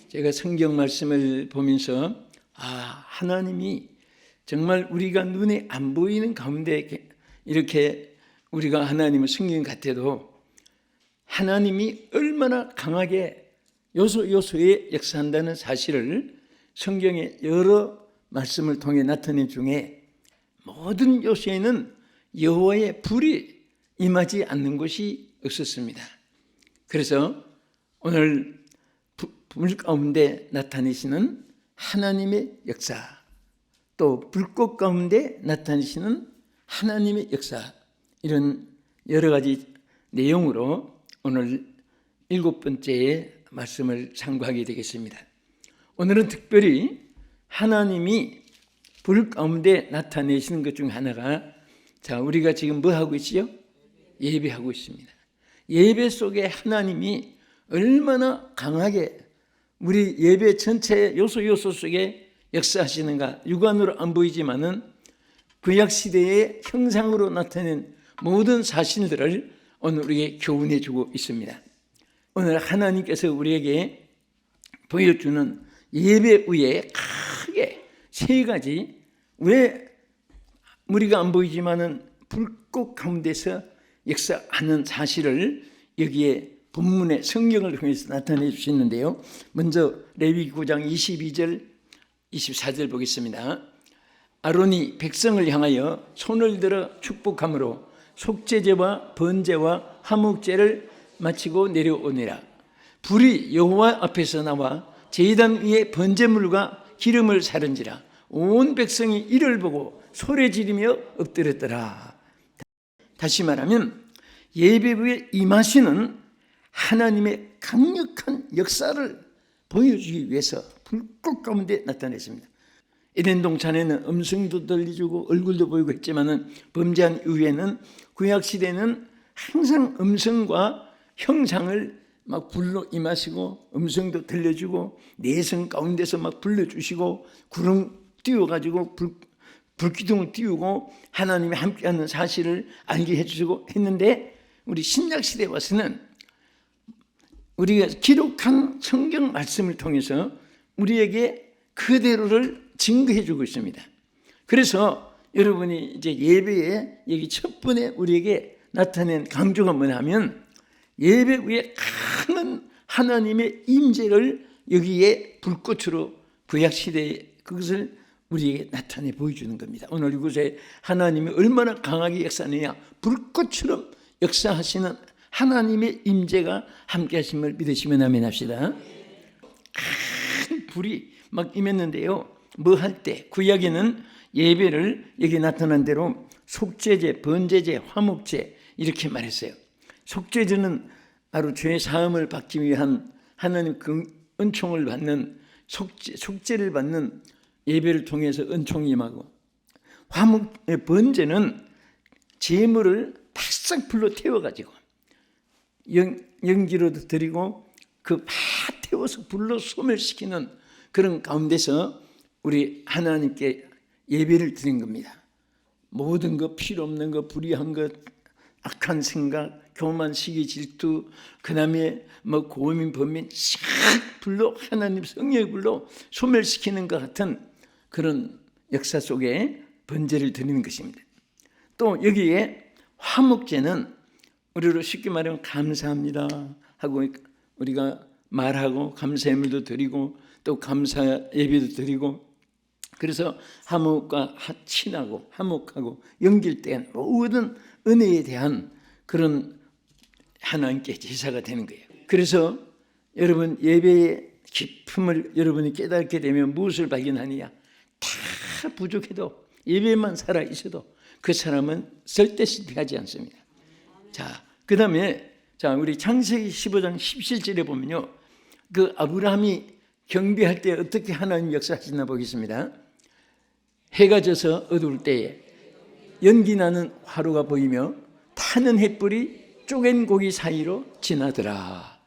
제가 성경 말씀을 보면서 하나님이 정말 우리가 눈에 안 보이는 가운데 이렇게 우리가 하나님을 섬긴 것 같아도 하나님이 얼마나 강하게 요소요소에 역사한다는 사실을 성경의 여러 말씀을 통해 나타낸 중에 모든 요소에는 여호와의 불이 임하지 않는 곳이 없었습니다. 그래서 오늘 불 가운데 나타내시는 하나님의 역사, 또 불꽃 가운데 나타내시는 하나님의 역사, 이런 여러 가지 내용으로 오늘 7번째 말씀을 상고하게 되겠습니다. 오늘은 특별히 하나님이 불 가운데 나타내시는 것 중 하나가, 우리가 지금 뭐 하고 있지요? 예배하고 있습니다. 예배 속에 하나님이 얼마나 강하게 우리 예배 전체 요소 속에 역사하시는가, 육안으로 안 보이지만은 구약 시대의 형상으로 나타낸 모든 사실들을 오늘 우리에게 교훈해 주고 있습니다. 오늘 하나님께서 우리에게 보여주는 예배 위에 크게 세 가지, 왜 우리가 안 보이지만은 불꽃 가운데서 역사하는 사실을 여기에 본문의 성경을 통해서 나타내 주시는데요. 먼저 레위기 9장 22절 24절 보겠습니다. 아론이 백성을 향하여 손을 들어 축복함으로 속죄제와 번제와 화목제를 마치고 내려오니라. 불이 여호와 앞에서 나와 제단 위에 번제물과 기름을 사른지라. 온 백성이 이를 보고 소리 지르며 엎드렸더라. 다시 말하면 예배부에 임하시는 하나님의 강력한 역사를 보여주기 위해서 불꽃 가운데 나타냈습니다. 에덴 동산에는 음성도 들려주고 얼굴도 보이고 했지만은 범죄한 이후에는 구약 시대는 항상 음성과 형상을 막 불로 임하시고 음성도 들려주고 내성 가운데서 막 불러주시고 구름 띄워가지고 불기둥을 띄우고 하나님이 함께하는 사실을 알게 해주시고 했는데, 우리 신약 시대에 와서는 우리가 기록한 성경 말씀을 통해서 우리에게 그대로를 증거해 주고 있습니다. 그래서 여러분이 이제 예배에 여기 첫 번에 우리에게 나타낸 강조가 뭐냐면, 예배 위에 강한 하나님의 임재를 여기에 불꽃으로 구약 시대에 그것을 우리에게 나타내 보여주는 겁니다. 오늘 이곳에 하나님이 얼마나 강하게 역사하느냐, 불꽃처럼 역사하시는 하나님의 임재가 함께 하심을 믿으시면 아멘 합시다. 큰 불이 막 임했는데요. 뭐 할 때? 구약에는 예배를 여기 나타난 대로 속죄제, 번제제, 화목제 이렇게 말했어요. 속죄제는 바로 죄 사함을 받기 위한 하나님 그 은총을 받는 속죄를 받는 예배를 통해서 은총이 임하고, 번제는 제물을 바싹 불로 태워가지고 연기로도 드리고 그 팍 태워서 불로 소멸시키는 그런 가운데서 우리 하나님께 예배를 드린 겁니다. 모든 것, 필요 없는 것, 불의한 것, 악한 생각, 교만, 시기, 질투, 그 다음에 고민, 범민 싹 불로, 하나님 성령의 불로 소멸시키는 것 같은 그런 역사 속에 번제를 드리는 것입니다. 또 여기에 화목제는 우리로 쉽게 말하면 감사합니다 하고 우리가 말하고 감사 예물도 드리고 또 감사 예배도 드리고, 그래서 화목과 친하고 화목하고 연결된 모든 은혜에 대한 그런 하나님께 제사가 되는 거예요. 그래서 여러분 예배의 깊음을 여러분이 깨닫게 되면 무엇을 발견하느냐? 다 부족해도 예배만 살아 있어도 그 사람은 절대 실패하지 않습니다. 그 다음에 우리 창세기 15장 17절에 보면요, 그 아브라함이 경배할 때 어떻게 하나님 역사하시나 보겠습니다. 해가 져서 어두울 때에 연기 나는 화로가 보이며 타는 햇불이 쪼갠 고기 사이로 지나더라.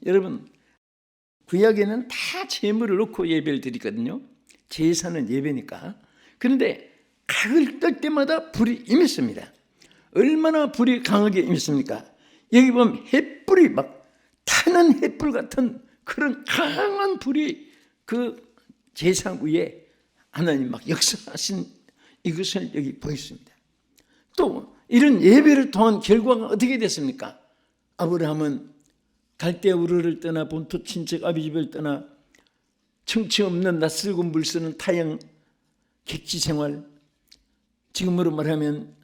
여러분, 구약에는 다 제물을 놓고 예배를 드리거든요. 제사는 예배니까. 그런데 각을 떨 때마다 불이 임했습니다. 얼마나 불이 강하게 임했습니까? 여기 보면 햇불이 막 타는 햇불 같은 그런 강한 불이 그 제사 위에 하나님 막 역사하신 이것을 여기 보였습니다. 또 이런 예배를 통한 결과가 어떻게 됐습니까? 아브라함은 갈대 우르를 떠나 본토 친척 아비집을 떠나 청치 없는 낯설고 물쓰는 타양 객지 생활, 지금으로 말하면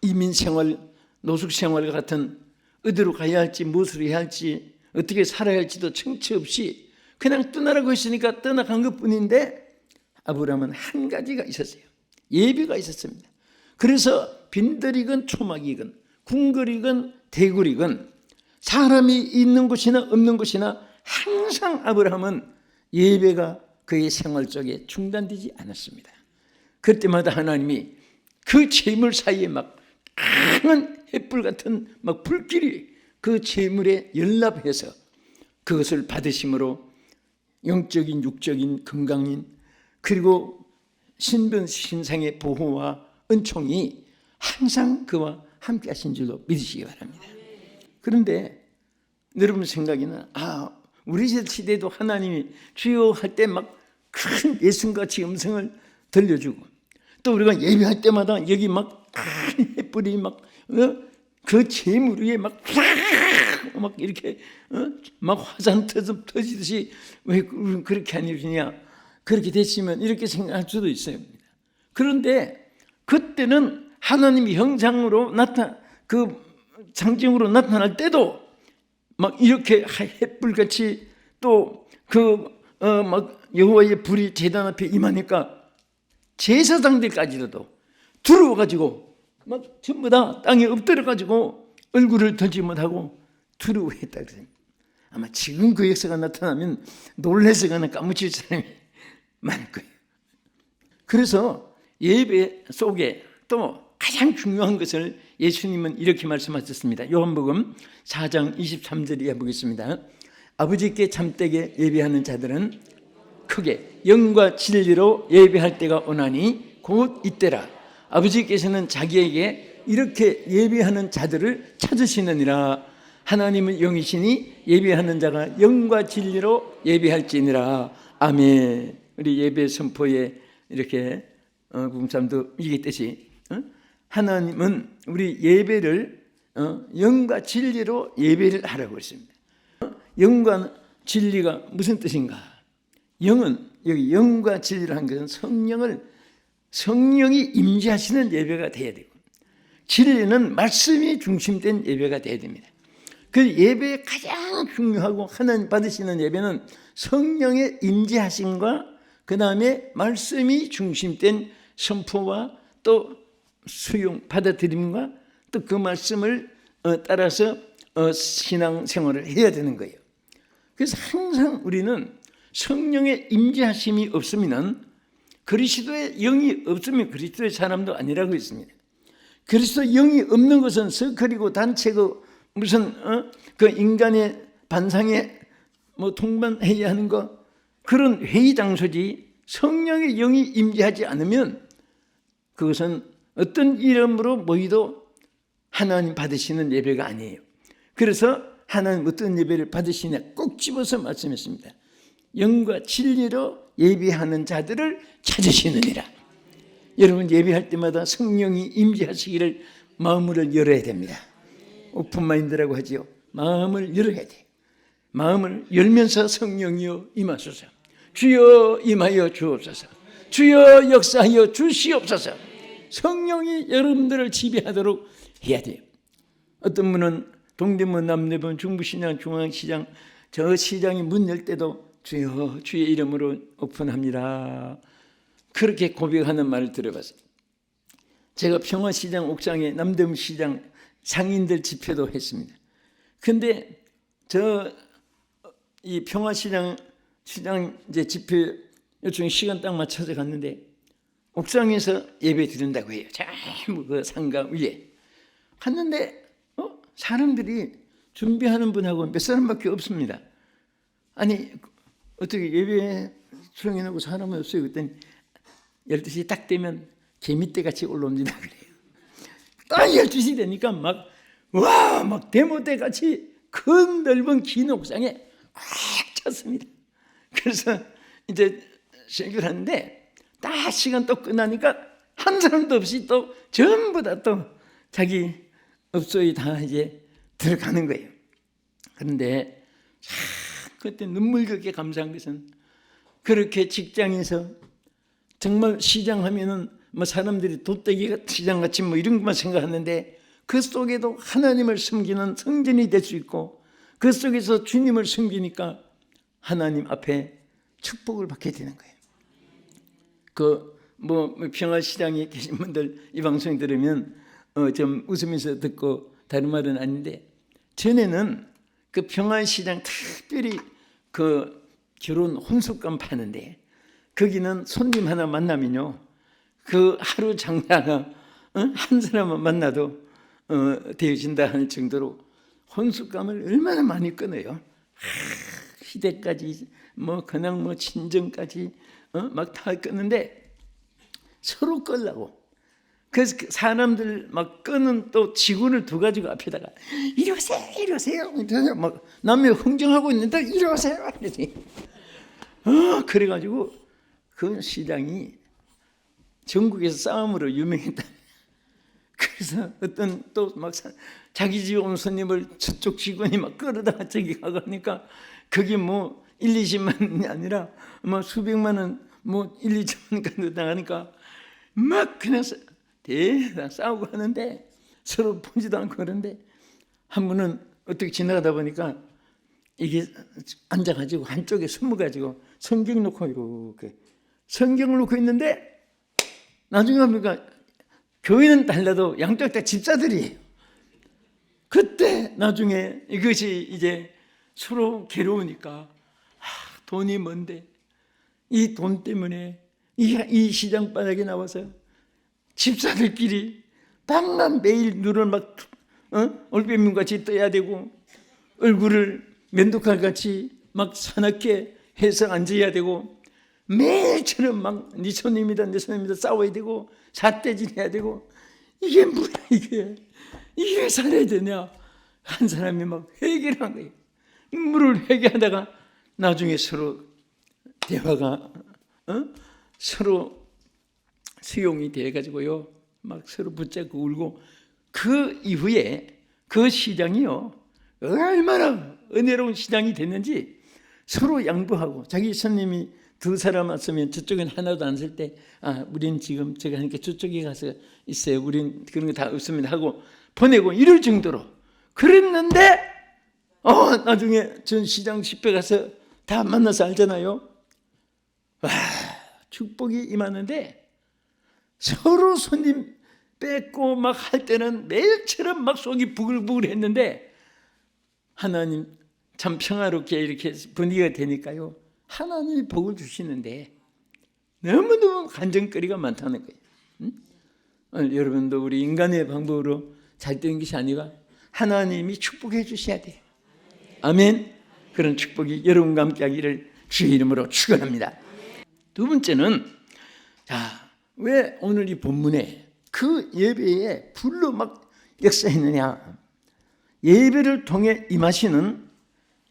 이민 생활, 노숙 생활과 같은 어디로 가야 할지 무엇을 해야 할지 어떻게 살아야 할지도 청치 없이 그냥 떠나라고 했으니까 떠나간 것뿐인데 아브라함은 한 가지가 있었어요. 예배가 있었습니다. 그래서 빈들이건 초막이건 궁궐이건 대굴이건 사람이 있는 곳이나 없는 곳이나 항상 아브라함은 예배가 그의 생활 속에 중단되지 않았습니다. 그때마다 하나님이 그 재물 사이에 막 강한 햇불 같은 막 불길이 그 재물에 연락해서 그것을 받으심으로 영적인 육적인 건강인 그리고 신분 신상의 보호와 은총이 항상 그와 함께 하신 줄로 믿으시기 바랍니다. 그런데 여러분 생각에는 우리 시대도 하나님이 주여 할 때 막 큰 예순같이 음성을 들려주고 또 우리가 예배할 때마다 여기 막 큰 햇불이 막 그 재물 위에 막 이렇게 막 화산 터지듯이 왜 그렇게 안 이러냐 그렇게 됐으면 이렇게 생각할 수도 있어요. 그런데 그때는 하나님의 형상으로 그 상징으로 나타날 때도 막 이렇게 햇불같이 또 막 여호와의 불이 제단 앞에 임하니까 제사장들까지도 두려워가지고 막 전부 다 땅에 엎드려가지고 얼굴을 들지 못하고 두려워했다 그래요. 아마 지금 그 역사가 나타나면 놀라서거나 까무칠 사람이 많을 거예요. 그래서 예배 속에 또 가장 중요한 것을 예수님은 이렇게 말씀하셨습니다. 요한복음 4장 23절에 보겠습니다. 아버지께 참되게 예배하는 자들은 크게 영과 진리로 예배할 때가 오나니 곧 이때라. 아버지께서는 자기에게 이렇게 예배하는 자들을 찾으시느니라. 하나님은 영이시니 예배하는 자가 영과 진리로 예배할지니라. 아멘. 우리 예배 선포에 이렇게 부흥사람도 얘기했듯이 하나님은 우리 예배를 영과 진리로 예배를 하라고 했습니다. 영과 진리가 무슨 뜻인가? 영은 여기 영과 진리를 한 것은 성령이 임재하시는 예배가 돼야 되고 진리는 말씀이 중심된 예배가 돼야 됩니다. 그 예배의 가장 중요하고 하나님 받으시는 예배는 성령의 임재하심과 그 다음에 말씀이 중심된 선포와 또 수용 받아들임과 또 그 말씀을 따라서 신앙생활을 해야 되는 거예요. 그래서 항상 우리는 성령의 임재하심이 없으면 그리스도의 영이 없으면 그리스도의 사람도 아니라고 했습니다. 그리스도 영이 없는 것은 서클이고 단체고 무슨 그 인간의 반상에 뭐 동반해야 하는 거 그런 회의 장소지 성령의 영이 임재하지 않으면 그것은 어떤 이름으로 모이도 하나님 받으시는 예배가 아니에요. 그래서 하나님 어떤 예배를 받으시냐 꼭 집어서 말씀했습니다. 영과 진리로 예배하는 자들을 찾으시느니라. 여러분 예배할 때마다 성령이 임재하시기를 마음을 열어야 됩니다. 오픈마인드라고 하지요. 마음을 열어야 돼. 마음을 열면서 성령이여 임하소서. 주여 임하여 주옵소서. 주여 역사하여 주시옵소서. 성령이 여러분들을 지배하도록 해야 돼요. 어떤 분은 동대문, 남대문, 중부시장, 중앙시장 저 시장이 문 열 때도 주여 주의 이름으로 오픈합니다. 그렇게 고백하는 말을 들어봤어요. 제가 평화시장 옥상에 남대문 시장 상인들 집회도 했습니다. 근데 이 평화시장 이제 집회 요청에 시간 딱 맞춰서 갔는데 옥상에서 예배 드린다고 해요. 전부 그 상가 위에 갔는데 사람들이 준비하는 분하고 몇 사람밖에 없습니다. 아니 어떻게 예배 수령해놓고 사람이 없어요. 그랬더니 12시 딱 되면 개미떼같이 올라옵니다 그래요. 딱 12시 되니까 막 대모떼같이 큰 넓은 긴 옥상에 찼습니다. 그래서 이제 설교를 하는데 딱 시간 또 끝나니까 한 사람도 없이 또 전부 다 또 자기 업소에 다 이제 들어가는 거예요. 그런데 그때 눈물겹게 감사한 것은 그렇게 직장에서 정말 시장 하면은 뭐 사람들이 돗대기 시장같이 뭐 이런 것만 생각하는데 그 속에도 하나님을 섬기는 성전이 될 수 있고 그 속에서 주님을 섬기니까 하나님 앞에 축복을 받게 되는 거예요. 뭐 평화시장에 계신 분들 이 방송 들으면 좀 웃으면서 듣고 다른 말은 아닌데 전에는 그 평화시장 특별히 그 결혼 혼숙감 파는데 거기는 손님 하나 만나면요 그 하루 장사가 한 사람만 만나도 되어진다 하는 정도로 혼숙감을 얼마나 많이 끊어요. 시대까지 뭐 그냥 뭐 친정까지 막 다 끊는데 서로 끌라고. 그래서 사람들 막 끄는 또 직원을 두 가지고 앞에다가 이리 오세요, 이리 오세요. 막 남녀 흥정하고 있는데 이리 오세요. 이러지. 그래가지고 그 시장이 전국에서 싸움으로 유명했다. 그래서 어떤 또 막 자기 집 온 손님을 저쪽 직원이 막 끌어다가 저기 가고 하니까 그게 뭐 1, 20만이 아니라 뭐 수백만 원, 뭐 1, 2천만까지 나가니까 막 그냥 대단 싸우고 하는데 서로 보지도 않고 그런데 한 분은 어떻게 지나가다 보니까 이게 앉아가지고 한쪽에 숨어가지고 성경 놓고 이렇게 성경을 놓고 있는데 나중에 보니까 교회는 달라도 양쪽 다 집사들이에요. 그때 나중에 이것이 이제 서로 괴로우니까 돈이 뭔데 이 돈 때문에 이 시장 바닥에 나와서 집사들끼리 밤낮 매일 눈을 막 올빼미같이 떠야 되고 얼굴을 면도칼같이 막 사납게 해서 앉아야 되고 매일처럼 막 네 손님이다 내 손님이다 싸워야 되고 삿대질해야 되고 이게 뭐야 이게 살아야 되냐. 한 사람이 막 회개를 한 거예요. 물을 회개하다가 나중에 서로 대화가 서로 수용이 돼가지고요 막 서로 붙잡고 울고 그 이후에 그 시장이요 얼마나 은혜로운 시장이 됐는지 서로 양보하고 자기 손님이 두 사람 왔으면 저쪽엔 하나도 안 쓸 때 우린 지금 제가 하니까 저쪽에 가서 있어요. 우린 그런 거 다 없으면 하고 보내고 이럴 정도로 그랬는데 나중에 전 시장 집회 가서 다 만나서 알잖아요. 와 축복이 임하는데 서로 손님 뺏고 막 할 때는 매일처럼 막 속이 부글부글 했는데 하나님 참 평화롭게 이렇게 분위기가 되니까요 하나님이 복을 주시는데 너무너무 간증거리가 많다는 거예요. 여러분도 우리 인간의 방법으로 잘 되는 것이 아니라 하나님이 축복해 주셔야 돼요. 아멘. 그런 축복이 여러분과 함께 하기를 주의 이름으로 축원합니다. 두 번째는 왜 오늘 이 본문에 그 예배에 불로 막 역사했느냐. 예배를 통해 임하시는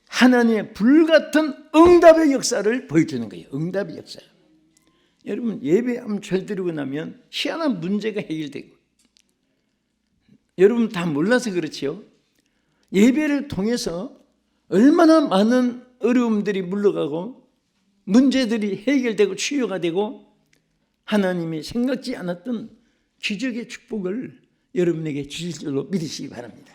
하나님의 불같은 응답의 역사를 보여주는 거예요. 응답의 역사. 여러분 예배 한번 절 드리고 나면 희한한 문제가 해결되고 여러분 다 몰라서 그렇지요. 예배를 통해서 얼마나 많은 어려움들이 물러가고 문제들이 해결되고 치유가 되고 하나님이 생각지 않았던 기적의 축복을 여러분에게 주실 줄로 믿으시기 바랍니다.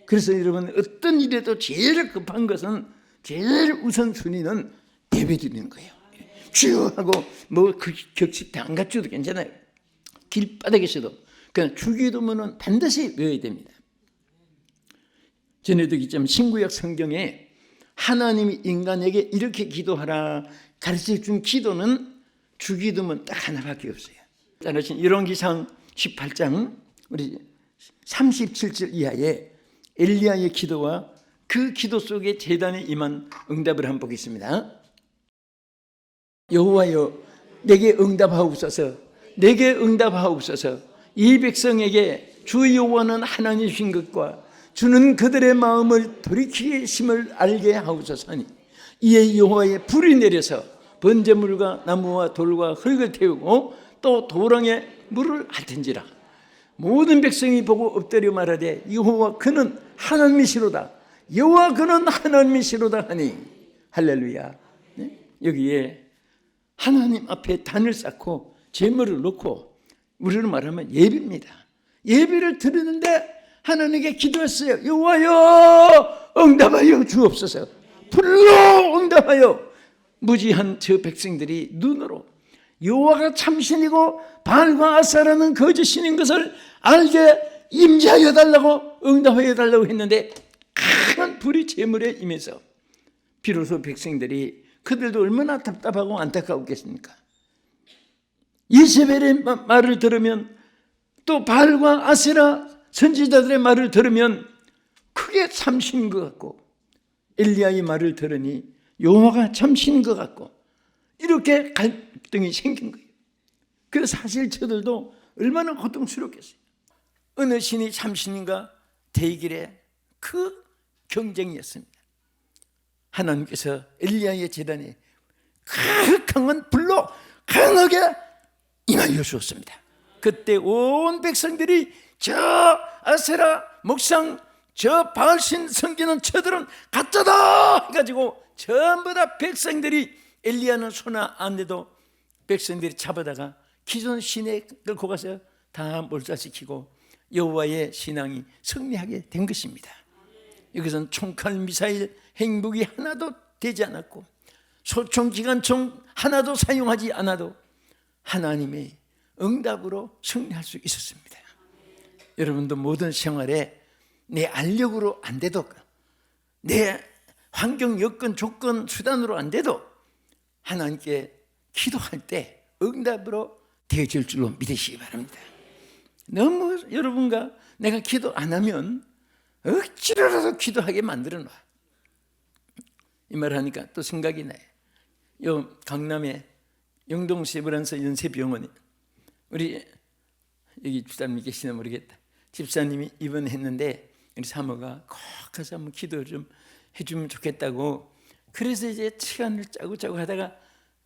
그래서 여러분 어떤 일에도 제일 급한 것은 제일 우선순위는 예배 드리는 거예요. 주여 하고 뭐 격식 다 안 갖춰도 괜찮아요. 길바닥에서도 그냥 주기도문은 반드시 외워야 됩니다. 전에도 있지만 신구약 성경에 하나님이 인간에게 이렇게 기도하라 가르쳐준 기도는 주기도문 딱 하나밖에 없어요. 따라서 열왕기상 18장 우리 37절 이하에 엘리야의 기도와 그 기도 속에 제단에 임한 응답을 한번 보겠습니다. 여호와여 내게 응답하옵소서 내게 응답하옵소서 이 백성에게 주 여호와는 하나님이신 것과 주는 그들의 마음을 돌이키심을 알게 하옵소서 하니 이에 여호와의 불이 내려서 번제물과 나무와 돌과 흙을 태우고 또 도랑에 물을 핥은지라. 모든 백성이 보고 엎드려 말하되 여호와 그는 하나님이시로다. 여호와 그는 하나님이시로다 하니. 할렐루야. 네? 여기에 하나님 앞에 단을 쌓고 제물을 놓고 우리로 말하면 예배입니다. 예배를 드리는데 하나님께 기도했어요. 여호와여 응답하여 주옵소서. 불로 응답하여. 무지한 저 백성들이 눈으로 여호와가 참신이고 바알과 아세라는 거짓신인 것을 알게 임재하여 달라고 응답하여 달라고 했는데 큰 불이 제물에 임해서 비로소 백성들이 그들도 얼마나 답답하고 안타까웠겠습니까? 이세벨의 말을 들으면 또 바알과 아세라 선지자들의 말을 들으면 크게 참신인 것 같고 엘리야의 말을 들으니 여호와가 참신인 것 같고 이렇게 갈등이 생긴 거예요. 그 사실 저들도 얼마나 고통스럽겠어요. 어느 신이 참신인가 대길의 그 경쟁이었습니다. 하나님께서 엘리야의 제단에 강한 불로 강하게 임하여 주었습니다. 그때 온 백성들이 저 아세라 목상 저 바알신 섬기는 저들은 가짜다 해가지고 전부 다 백성들이 엘리야는 손 안 대도 백성들이 잡아다가 기존 신에 끌고 가서 다 몰살시키고 여호와의 신앙이 승리하게 된 것입니다. 이것은 총칼 미사일 핵무기 하나도 되지 않았고 소총 기관총 하나도 사용하지 않아도 하나님의 응답으로 승리할 수 있었습니다. 여러분도 모든 생활에 내 알력으로 안 돼도 내 환경, 여건, 조건, 수단으로 안 돼도 하나님께 기도할 때 응답으로 되어질 줄로 믿으시기 바랍니다. 너무 여러분과 내가 기도 안 하면 억지로라도 기도하게 만들어 놔. 이 말 하니까 또 생각이 나요. 요 강남에 영동세브란스 연세병원에 우리 여기 집사님이 계시나 모르겠다. 집사님이 입원했는데 우리 사모가 꼭 가서 한번 기도 좀 해주면 좋겠다고. 그래서 이제 시간을 짜고 하다가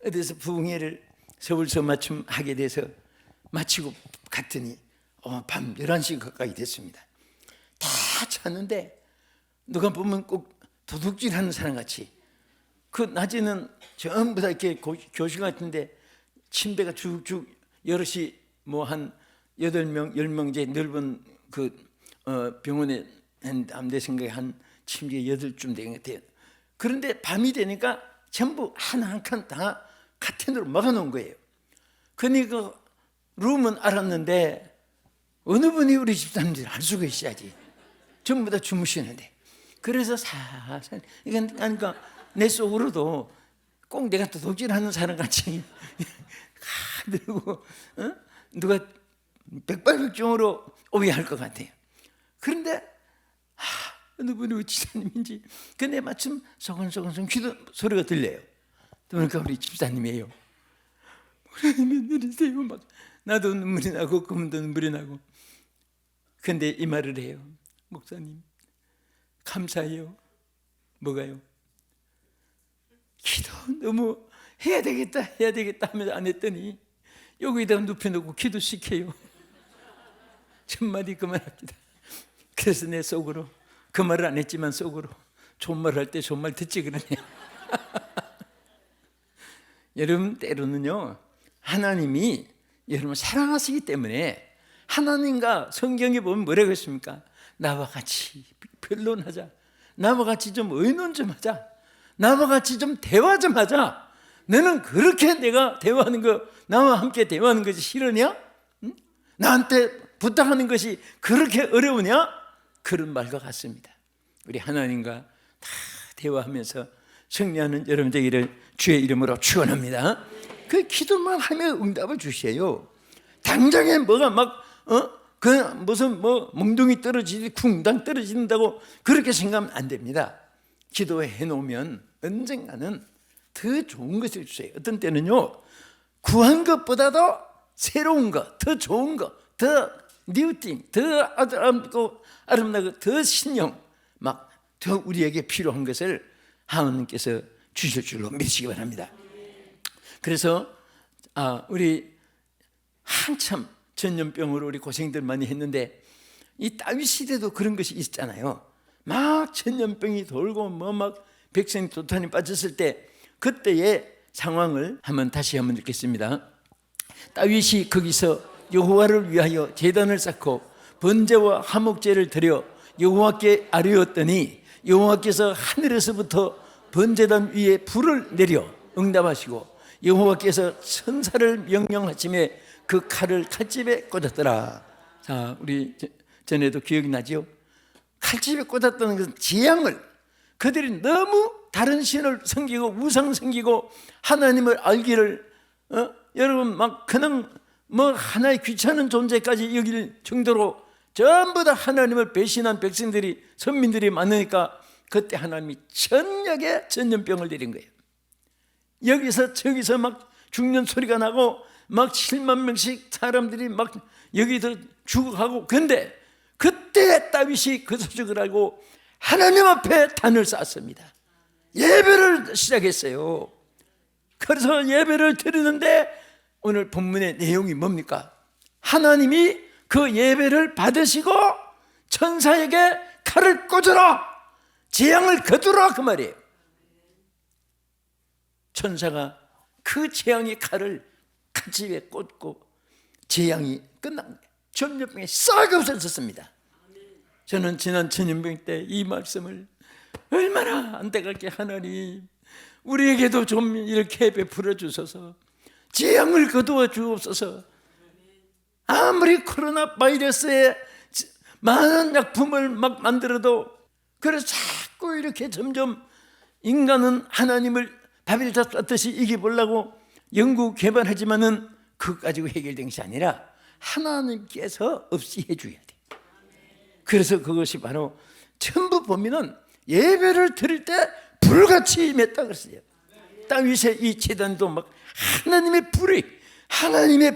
어디서 부흥회를 서울서 맞춤 하게 돼서 마치고 갔더니 밤 11시 가까이 됐습니다. 다 잤는데 누가 보면 꼭 도둑질하는 사람 같이 그 낮에는 전부 다 이렇게 교실 같은데 침대가 쭉쭉 여럿이 뭐 한 8명, 10명 이제 넓은 그 병원에 내 생각에 한 침대 8쯤 되는 것 같아요. 그런데 밤이 되니까 전부 한 칸 다 카텐으로 막아놓은 거예요. 그러니까 룸은 알았는데 어느 분이 우리 집사님들 알 수가 있어야지. 전부 다 주무시는데. 그래서 살살 그러니까 내 속으로도 꼭 내가 도둑질하는 사람 같이 들고 누가 백발백중으로 오해할 것 같아요. 그런데 어느 분이 우리 집사님인지 근데 마침 소근소근 기도 소리가 들려요. 그러니까 우리 집사님이에요. 하나님 내리세요. 막 나도 눈물이 나고 그분도 눈물이 나고. 근데 이 말을 해요. 목사님 감사해요. 뭐가요? 기도 너무 해야 되겠다 하면서 안 했더니 여기다 눕혀놓고 기도시켜요. 첫마디 그만합니다. 그래서 내 속으로 그 말을 안 했지만 속으로 좋은 말 할 때 좋은 말 듣지 그러네요. 여러분 때로는요 하나님이 여러분 사랑하시기 때문에 하나님과 성경에 보면 뭐라고 했습니까? 나와 같이 변론하자. 나와 같이 좀 의논 좀 하자. 나와 같이 좀 대화 좀 하자. 너는 그렇게 내가 대화하는 거 나와 함께 대화하는 것이 싫으냐? 응? 나한테 부탁하는 것이 그렇게 어려우냐? 그런 말과 같습니다. 우리 하나님과 다 대화하면서 승리하는 여러분 되기를 주의 이름으로 축원합니다. 그 기도만 하면 응답을 주세요. 당장에 뭐가 막 그 무슨 뭐 몽둥이 떨어지지 쿵당 떨어진다고 그렇게 생각하면 안 됩니다. 기도해 놓으면 언젠가는 더 좋은 것을 주세요. 어떤 때는요 구한 것보다도 새로운 것, 더 좋은 것, 더 뉴팅, 더 아름답고 더 신령 막 더 우리에게 필요한 것을 하나님께서 주실 줄로 믿으시기 바랍니다. 그래서 우리 한참 전염병으로 우리 고생들 많이 했는데 이 다윗 시대도 그런 것이 있잖아요. 막 전염병이 돌고 막 백성이 도탄이 빠졌을 때 그때의 상황을 다시 한번 읽겠습니다. 다윗이 거기서 여호와를 위하여 제단을 쌓고 번제와 화목제를 드려 여호와께 아뢰었더니 여호와께서 하늘에서부터 번제단 위에 불을 내려 응답하시고 여호와께서 천사를 명령하심에 그 칼을 칼집에 꽂았더라. 자, 우리 전에도 기억이 나죠? 칼집에 꽂았다는 것은 재앙을, 그들이 너무 다른 신을 섬기고 우상 섬기고 하나님을 알기를 여러분 막 그냥 뭐 하나의 귀찮은 존재까지 여길 정도로 전부 다 하나님을 배신한 백성들이, 선민들이 많으니까 그때 하나님이 천역의 전염병을 내린 거예요. 여기서 저기서 막 죽는 소리가 나고 막 7만 명씩 사람들이 막 여기서 죽어가고, 근데 그때 다윗이 그 소식을 알고 하나님 앞에 단을 쌓았습니다. 예배를 시작했어요. 그래서 예배를 드리는데 오늘 본문의 내용이 뭡니까? 하나님이 그 예배를 받으시고 천사에게 칼을 꽂으라, 재앙을 거두라, 그 말이에요. 천사가 그 재앙의 칼을 칼집에 꽂고 재앙이 끝난 거예요. 전염병이 싹 없어졌습니다. 저는 지난 전염병 때 이 말씀을 얼마나 안타깝게, 하나님 우리에게도 좀 이렇게 베풀어 주소서, 재앙을 거두어 주옵소서. 아무리 코로나 바이러스에 많은 약품을 막 만들어도, 그래서 자꾸 이렇게 점점 인간은 하나님을 바벨 잡듯이 이겨보려고 연구 개발하지만은 그거 가지고 해결된 것이 아니라 하나님께서 없이 해줘야 돼. 그래서 그것이 바로 전부 보면은 예배를 드릴 때 불같이 임했다 그랬어요. 다윗의 이 제단도 막 하나님의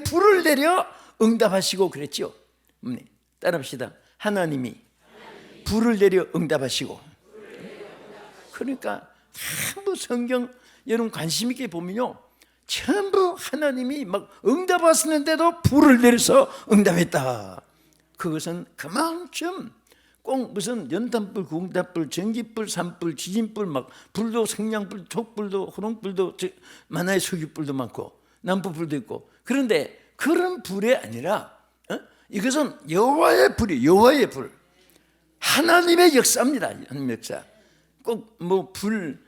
불을 내려 응답하시고 그랬죠. 따라합시다. 하나님이 불을 내려 응답하시고. 그러니까 전부 성경 여러분 관심 있게 보면요, 전부 하나님이 막 응답하시는데도 불을 내려서 응답했다. 그것은 그만큼 꼭 무슨 연탄불, 구공탄불, 전기불, 산불, 지진불, 막 불도 성냥불, 촛불도, 호롱불도, 만화의 석유불도 많고 남부불도 있고, 그런데 그런 불이 아니라 이것은 여호와의 불이, 여호와의 불, 하나님의 역사입니다. 하나님의 역사. 꼭 뭐 불,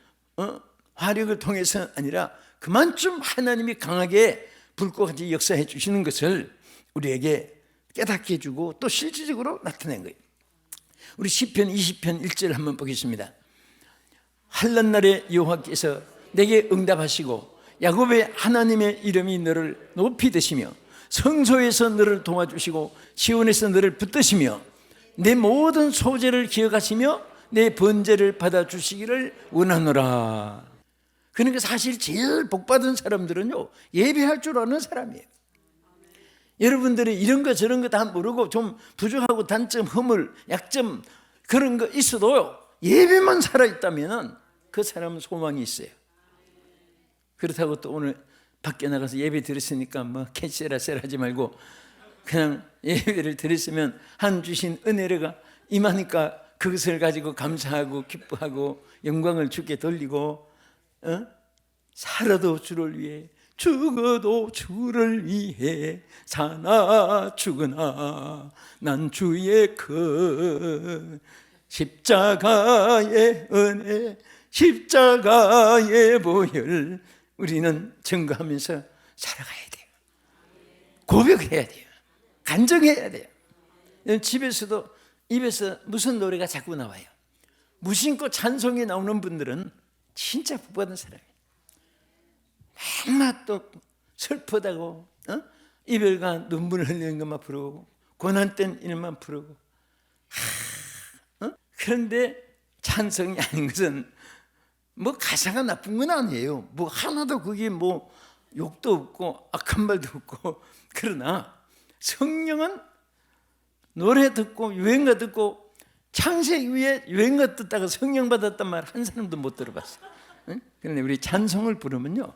화력을 통해서 아니라 그만큼 하나님이 강하게 불과 같이 역사해 주시는 것을 우리에게 깨닫게 해주고 또 실질적으로 나타낸 거예요. 우리 시편 20편 1절 한번 보겠습니다. 환난 날에 여호와께서 내게 응답하시고 야곱의 하나님의 이름이 너를 높이 드시며 성소에서 너를 도와주시고 시온에서 너를 붙드시며 내 모든 소재를 기억하시며 내 번제를 받아주시기를 원하노라. 그러니까 사실 제일 복받은 사람들은요, 예배할 줄 아는 사람이에요. 여러분들이 이런 거 저런 거 다 모르고 좀 부족하고 단점, 허물, 약점 그런 거 있어도 예배만 살아있다면 그 사람은 소망이 있어요. 그렇다고 또 오늘 밖에 나가서 예배 드렸으니까 뭐 캐세라셀 하지 말고 그냥 예배를 드렸으면 한 주신 은혜가 임하니까 그것을 가지고 감사하고 기뻐하고 영광을 주께 돌리고, 살아도 주를 위해 죽어도 주를 위해 사나 죽으나 난 주의 그 십자가의 은혜, 십자가의 보혈 우리는 증거하면서 살아가야 돼요. 고백해야 돼요. 간증해야 돼요. 집에서도 입에서 무슨 노래가 자꾸 나와요. 무심코 찬송이 나오는 분들은 진짜 복받은 사람이에요. 맨날 또 슬프다고 이별과 눈물을 흘리는 것만 부르고 고난된 일만 부르고, 그런데 찬송이 아닌 것은 뭐 가사가 나쁜 건 아니에요. 뭐 하나도 그게 뭐 욕도 없고 악한 말도 없고, 그러나 성령은 노래 듣고 유행가 듣고 창세기 위에 유행가 듣다가 성령 받았단 말 한 사람도 못 들어봤어요. 응? 그런데 우리 찬송을 부르면요,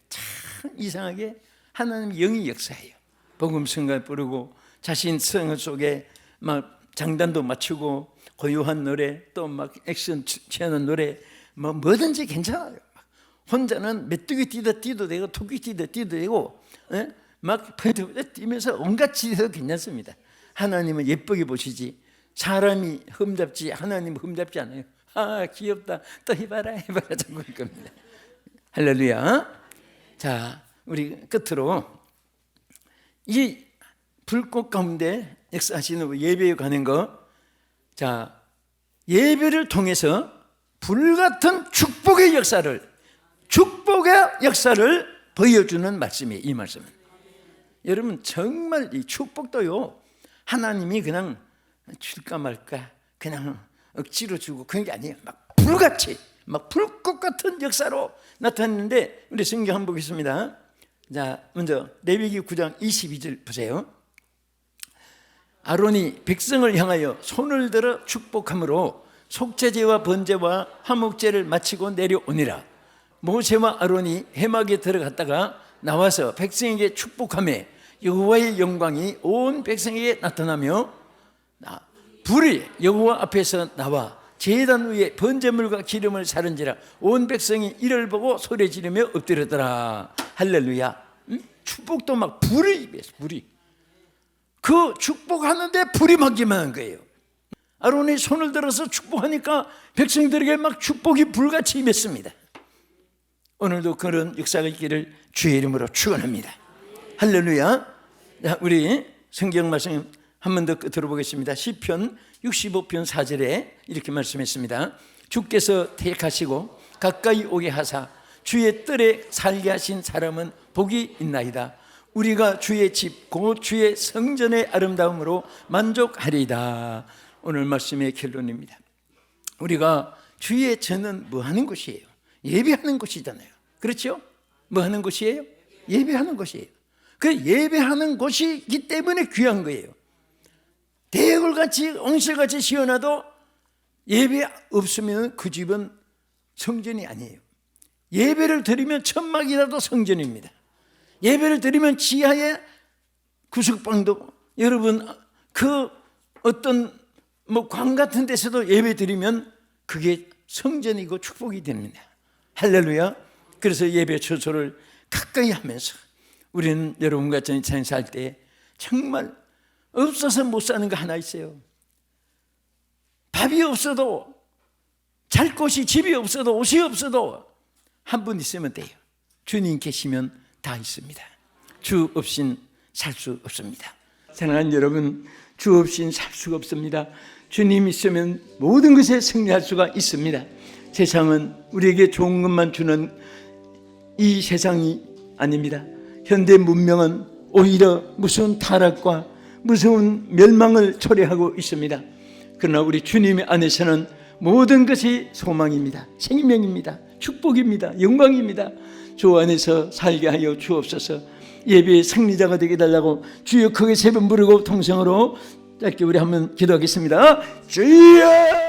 참 이상하게 하나님 영이 역사해요. 복음성가 부르고 자신 성 속에 막 장단도 맞추고 고요한 노래, 또 막 액션 취하는 노래, 뭐 뭐든지 괜찮아요. 혼자는 메뚜기 뛰도 되고 토끼 뛰도 되고, 에? 막 뛰면서 온갖 짓도 괜찮습니다. 하나님은 예쁘게 보시지 사람이 흠잡지 하나님은 흠잡지 않아요. 아 귀엽다, 또 해봐라 자꾸 할 겁니다. 할렐루야. 자, 우리 끝으로 이 불꽃 가운데 역사하시는 예배에 가는 거, 자, 예배를 통해서 불같은 축복의 역사를 보여주는 말씀이에요. 이 말씀은 여러분 정말 이 축복도요, 하나님이 그냥 줄까 말까 그냥 억지로 주고 그런 게 아니에요. 막 불같이, 막 불꽃 같은 역사로 나타났는데, 우리 성경 한번 보겠습니다. 자, 먼저 레위기 9장 22절 보세요. 아론이 백성을 향하여 손을 들어 축복함으로 속죄제와 번제와 화목제를 마치고 내려오니라. 모세와 아론이 회막에 들어갔다가 나와서 백성에게 축복하며 여호와의 영광이 온 백성에게 나타나며 불이 여호와 앞에서 나와 제단 위에 번제물과 기름을 사른지라. 온 백성이 이를 보고 소리 지르며 엎드렸더라. 할렐루야. 축복도 막 불이 임했어. 불이, 그 축복하는데 불이 막 임하는 거예요. 아론이 손을 들어서 축복하니까 백성들에게 막 축복이 불같이 임했습니다. 오늘도 그런 역사가 있기를 주의 이름으로 축원합니다. 할렐루야. 자, 우리 성경 말씀 한 번 더 들어보겠습니다. 시편 65편 4절에 이렇게 말씀했습니다. 주께서 택하시고 가까이 오게 하사 주의 뜰에 살게 하신 사람은 복이 있나이다. 우리가 주의 집 곧 주의 성전의 아름다움으로 만족하리이다. 오늘 말씀의 결론입니다. 우리가 주의 전은 뭐 하는 곳이에요? 예배하는 곳이잖아요. 그렇죠? 뭐 하는 곳이에요? 예배하는 곳이에요. 그 예배하는 곳이기 때문에 귀한 거예요. 대궐같이 옹실같이 시원하도 예배 없으면 그 집은 성전이 아니에요. 예배를 드리면 천막이라도 성전입니다. 예배를 드리면 지하에 구석방도, 여러분 그 어떤 뭐 광 같은 데서도 예배 드리면 그게 성전이고 축복이 됩니다. 할렐루야. 그래서 예배 처소를 가까이 하면서 우리는 여러분과 저희 살 때 정말 없어서 못 사는 거 하나 있어요. 밥이 없어도, 잘 곳이, 집이 없어도, 옷이 없어도 한 분 있으면 돼요. 주님 계시면 다 있습니다. 주 없인 살 수 없습니다. 사랑하는 여러분, 주 없인 살 수가 없습니다. 주님 있으면 모든 것에 승리할 수가 있습니다. 세상은 우리에게 좋은 것만 주는 이 세상이 아닙니다. 현대 문명은 오히려 무서운 타락과 무서운 멸망을 초래하고 있습니다. 그러나 우리 주님 안에서는 모든 것이 소망입니다. 생명입니다. 축복입니다. 영광입니다. 주 안에서 살게 하여 주옵소서. 예배의 승리자가 되게 해달라고 주여 크게 세 번 부르고 통성으로 짧게 우리 한번 기도하겠습니다. 주여!